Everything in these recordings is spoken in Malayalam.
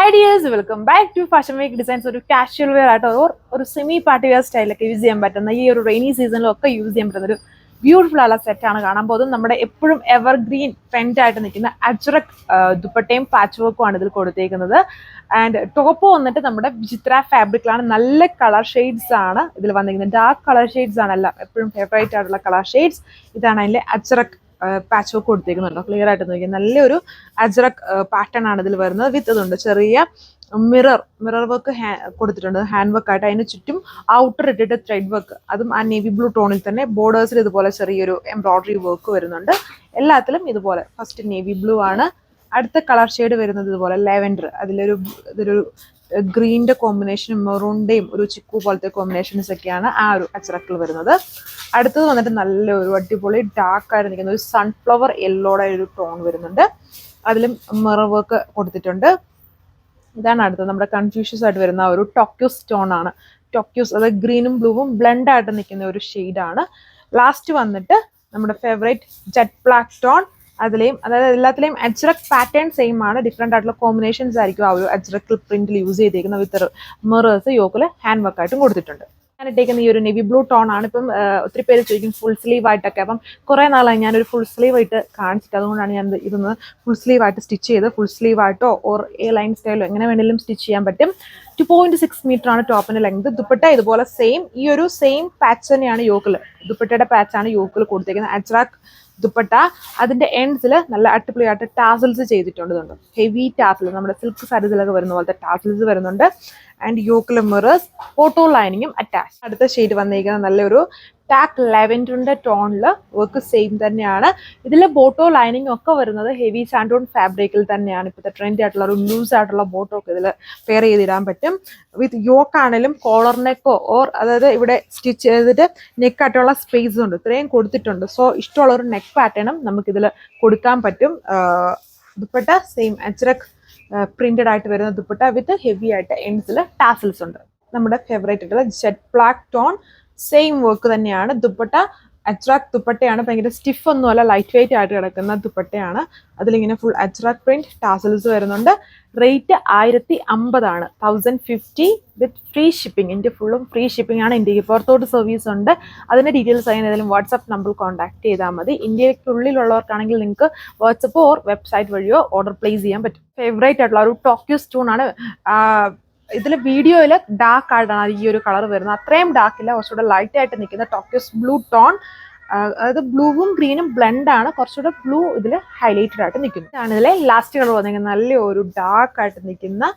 Hi dears, welcome back to Fashion Week Designs. ഒരു കാഷ്വൽ വെയർ ആയിട്ട് ഒരു സെമി പാർട്ടി വെയർ സ്റ്റൈലൊക്കെ യൂസ് ചെയ്യാൻ പറ്റുന്ന ഈ ഒരു റെയിനി സീസണിലൊക്കെ യൂസ് ചെയ്യാൻ പറ്റുന്ന ഒരു ബ്യൂട്ടിഫുൾ ആയുള്ള സെറ്റാണ് കാണാൻ പോകുന്നത്. നമ്മുടെ എപ്പോഴും എവർഗ്രീൻ ട്രെൻഡ് ആയിട്ട് നിൽക്കുന്ന അജ്രക് ദുപ്പട്ടയും പാച്ച് വർക്കും ആണ് ഇതിൽ കൊടുത്തേക്കുന്നത്. ആൻഡ് ടോപ്പ് വന്നിട്ട് നമ്മുടെ വിചിത്ര ഫാബ്രിക്കിലാണ്. നല്ല കളർ ഷെയ്ഡ്സ് ആണ് ഇതിൽ വന്നിരിക്കുന്നത്. ഡാർക്ക് കളർ ഷെയ്ഡ്സ് ആണ് എല്ലാം എപ്പോഴും ഫേവറേറ്റ് ആയിട്ടുള്ള കളർ ഷെയ്ഡ്സ്. ഇതാണ് അതിലെ അജ്രക് പാച്ച് വർക്ക് കൊടുത്തേക്കുന്നുണ്ടോ, ക്ലിയർ ആയിട്ട് നോക്കിയാൽ നല്ലൊരു അജ്രക് പാറ്റേൺ ആണ് ഇതിൽ വരുന്നത്. വിത്ത് ഇതുണ്ട് ചെറിയ മിറർ വർക്ക് കൊടുത്തിട്ടുണ്ട്, ഹാൻഡ് വർക്ക് ആയിട്ട്. അതിന് ചുറ്റും ഔട്ടർ ഇട്ടിട്ട് ത്രെഡ് വർക്ക്, അതും ആ നേവി ബ്ലൂ ടോണിൽ തന്നെ. ബോർഡേഴ്സിൽ ഇതുപോലെ ചെറിയൊരു എംബ്രോയിഡറി വർക്ക് വരുന്നുണ്ട്. എല്ലാത്തിലും ഇതുപോലെ. ഫസ്റ്റ് നേവി ബ്ലൂ ആണ്, അടുത്ത കളർ ഷെയ്ഡ് വരുന്നത് ഇതുപോലെ ലെവൻഡർ. ഇതൊരു ഗ്രീനിന്റെ കോമ്പിനേഷനും മെറൂണിന്റെയും ഒരു ചിക്കു പോലത്തെ കോമ്പിനേഷൻസ് ഒക്കെയാണ് ആ ഒരു അച്ചറക്കിൽ വരുന്നത്. അടുത്തത് വന്നിട്ട് നല്ലൊരു അടിപൊളി ഡാർക്ക് ആയിട്ട് നിൽക്കുന്ന ഒരു സൺഫ്ലവർ യെല്ലോയുടെ ഒരു ടോൺ വരുന്നുണ്ട്. അതിലും മിറർ വർക്ക് കൊടുത്തിട്ടുണ്ട്. ഇതാണ് അടുത്തത് നമ്മുടെ കൺഫ്യൂഷ്യസ് ആയിട്ട് വരുന്ന ഒരു ടോക്യൂസ് ടോൺ ആണ്. ടോക്യൂസ്, അതായത് ഗ്രീനും ബ്ലൂവും ബ്ലെൻഡ് ആയിട്ട് നിൽക്കുന്ന ഒരു ഷെയ്ഡാണ്. ലാസ്റ്റ് വന്നിട്ട് നമ്മുടെ ഫേവറേറ്റ് ജെറ്റ് ബ്ലാക്ക് ടോൺ. അതിലെയും അതായത് എല്ലാത്തിലെയും അജ്രക് പാറ്റേൺ സെയിം ആണ്, ഡിഫറെൻ്റ് ആയിട്ടുള്ള കോമ്പിനേഷൻസ് ആയിരിക്കും ആ ഒരു അജ്രക്കിൽ പ്രിന്റിൽ യൂസ് ചെയ്തേക്കുന്ന. വിത്ത് മിറേഴ്സ് യോക്കിൽ ഹാൻഡ് വർക്ക് ആയിട്ടും കൊടുത്തിട്ടുണ്ട്. ഞാൻ ഇട്ടേക്കുന്ന ഈ ഒരു നെവി ബ്ലൂ ടോൺ ആണ്. ഇപ്പം ഒത്തിരി പേര് ചോദിക്കും ഫുൾ സ്ലീവ് ആയിട്ടൊക്കെ. അപ്പം കുറേ നാളായി ഞാനൊരു ഫുൾ സ്ലീവ് ആയിട്ട് കാണിച്ചിട്ട്, അതുകൊണ്ടാണ് ഞാൻ ഇതൊന്ന് ഫുൾ സ്ലീവ് ആയിട്ട് സ്റ്റിച്ച് ചെയ്ത്. ഫുൾ സ്ലീവ് ആയിട്ടോ ഓർ എ ലൈൻ സ്റ്റൈലോ എങ്ങനെ വേണമെങ്കിലും സ്റ്റിച്ച് ചെയ്യാൻ പറ്റും. 2.6 മീറ്റർ ആണ് ടോപ്പിന്റെ ലെങ്ത്. ദുപ്പട്ട ഇതുപോലെ സെയിം, ഈ ഒരു സെയിം പാച്ച് തന്നെയാണ് യോക്കിൽ. ദുപ്പട്ടയുടെ പാച്ചാണ് യോക്കിൽ കൊടുത്തേക്കുന്നത്. അജ്രക് ദുപ്പട്ട. അതിന്റെ എൻഡ്സിൽ നല്ല അടിപൊളിയായിട്ട് ടാസൽസ് ചെയ്തിട്ടുണ്ട്. ഹെവി ടാസൽ, നമ്മുടെ സിൽക്ക് സാരീസിലൊക്കെ വരുന്ന പോലത്തെ ടാസൽസ് വരുന്നുണ്ട്. ആൻഡ് യോക്കിലെ മിറേഴ്സ്, ഫോട്ടോ ലൈനിങ്ങും അറ്റാച്ച്. അടുത്ത ഷെയ്ഡ് വന്നിരിക്കുന്ന നല്ലൊരു ടാക്ക് ലെവൻഡറിന്റെ ടോണിൽ വർക്ക് സെയിം തന്നെയാണ്. ഇതിൽ ബോട്ടോ ലൈനിങ് ഒക്കെ വരുന്നത് ഹെവി സാൻഡോൺ ഫാബ്രിക്കിൽ തന്നെയാണ്. ഇപ്പോഴത്തെ ട്രെൻഡ് ആയിട്ടുള്ള ഒരു ലൂസ് ആയിട്ടുള്ള ബോട്ടോ ഒക്കെ ഇതിൽ പെയർ ചെയ്തിടാൻ പറ്റും. വിത്ത് യോക്ക് ആണെങ്കിലും കോളർ നെക്കോ ഓർ അതായത് ഇവിടെ സ്റ്റിച്ച് ചെയ്തിട്ട് നെക്കായിട്ടുള്ള സ്പേസ് ഉണ്ട്, ഇത്രയും കൊടുത്തിട്ടുണ്ട്. സോ ഇഷ്ടമുള്ള ഒരു നെക്ക് പാറ്റേണും നമുക്കിതിൽ കൊടുക്കാൻ പറ്റും. ദുപ്പട്ട സെയിം അജ്രക് പ്രിന്റഡ് ആയിട്ട് വരുന്ന ദുപ്പട്ട വിത്ത് ഹെവി ആയിട്ട് എൻഡ്സിൽ ടാസൽസ് ഉണ്ട്. നമ്മുടെ ഫേവറേറ്റ് ആയിട്ടുള്ള jet black tone, same work തന്നെയാണ്. ദുപ്പട്ട അജ്രക് ദുപ്പട്ടയാണ്, ഭയങ്കര സ്റ്റിഫ് ഒന്നുമല്ല, ലൈറ്റ് വെയിറ്റ് ആയിട്ട് കിടക്കുന്ന ദുപ്പട്ടയാണ്. അതിലിങ്ങനെ ഫുൾ അജ്രക് പ്രിന്റ് ടാസൽസ് വരുന്നുണ്ട്. റേറ്റ് 1050 ആണ്, 1050 വിത്ത് ഫ്രീ ഷിപ്പിംഗ്. ഇന്ത്യ ഫുള്ളും ഫ്രീ ഷിപ്പിംഗ് ആണ്. ഇന്ത്യക്ക് പുറത്തോട്ട് സർവീസ് ഉണ്ട്. അതിന്റെ ഡീറ്റെയിൽസ് അതിന് ഏതെങ്കിലും വാട്സ്ആപ്പ് നമ്പറിൽ കോൺടാക്ട് ചെയ്താൽ മതി. ഇന്ത്യക്കുള്ളിലുള്ളവർക്കാണെങ്കിൽ നിങ്ങൾക്ക് വാട്സപ്പ് ഓർ വെബ്സൈറ്റ് വഴിയോ ഓർഡർ പ്ലേസ് ചെയ്യാൻ പറ്റും. ഫേവറേറ്റ് ആയിട്ടുള്ള ഒരു ടോക്യൂസ് ടൂൺ ആണ്. ഇതിൽ വീഡിയോയിൽ ഡാർക്ക് ആയിട്ടാണ് ഈ ഒരു കളർ വരുന്നത്. അത്രയും ഡാർക്കില്ല, കുറച്ചുകൂടെ ലൈറ്റ് ആയിട്ട് നിൽക്കുന്ന ടോക്യൂസ് ബ്ലൂ ടോൺ. അതായത് ബ്ലൂവും ഗ്രീനും ബ്ലെൻഡ് ആണ്. കുറച്ചുകൂടെ ബ്ലൂ ഇതിൽ ഹൈലൈറ്റഡ് ആയിട്ട് നിൽക്കുന്നു. ഇതാണ് ഇതിലെ ലാസ്റ്റ് കളർ വന്നിരിക്കുന്നത്. നല്ലൊരു ഡാർക്ക് ആയിട്ട് നിൽക്കുന്ന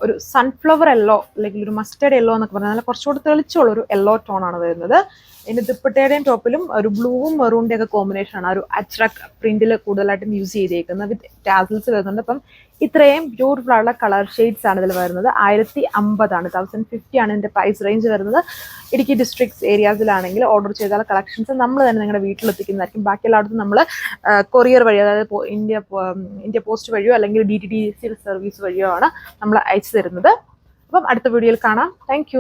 ഒരു സൺഫ്ലവർ യെല്ലോ, അല്ലെങ്കിൽ ഒരു മസ്റ്റേർഡ് യെല്ലോ എന്നൊക്കെ പറഞ്ഞാൽ കുറച്ചുകൂടെ തെളിച്ചുള്ള ഒരു യെല്ലോ ടോൺ ആണ് വരുന്നത്. ഇതിന്റെ ദുപ്പട്ടയുടെയും ടോപ്പിലും ഒരു ബ്ലൂവും മെറൂണിന്റെ ഒക്കെ കോമ്പിനേഷൻ ആണ്. ഒരു അജ്രക് പ്രിന്റിൽ കൂടുതലായിട്ടും യൂസ് ചെയ്തേക്കുന്നത്. വിത്ത് ടാസൽസ് വരുന്നുണ്ട്. അപ്പം ഇത്രയും ബ്യൂട്ടിഫുൾ ആയിട്ടുള്ള കളർ ഷെയ്ഡ്സ് ആണ് ഇതിൽ വരുന്നത്. 1050 ആണ്, 1050 ആണ് ഇതിന്റെ പ്രൈസ് റേഞ്ച് വരുന്നത്. ഇടുക്കി ഡിസ്ട്രിക്ട്സ് ഏരിയാസിലാണെങ്കിൽ ഓർഡർ ചെയ്താൽ കളക്ഷൻസ് നമ്മൾ തന്നെ നിങ്ങളുടെ വീട്ടിലെത്തിക്കുന്നതായിരിക്കും. ബാക്കി എല്ലായിടത്തും നമ്മൾ കൊറിയർ വഴി, അതായത് ഇന്ത്യ പോസ്റ്റ് വഴിയോ അല്ലെങ്കിൽ DTDC സർവീസ് വഴിയോ ആണ് നമ്മൾ അയച്ചു തരുന്നത്. അപ്പം അടുത്ത വീഡിയോയിൽ കാണാം. താങ്ക്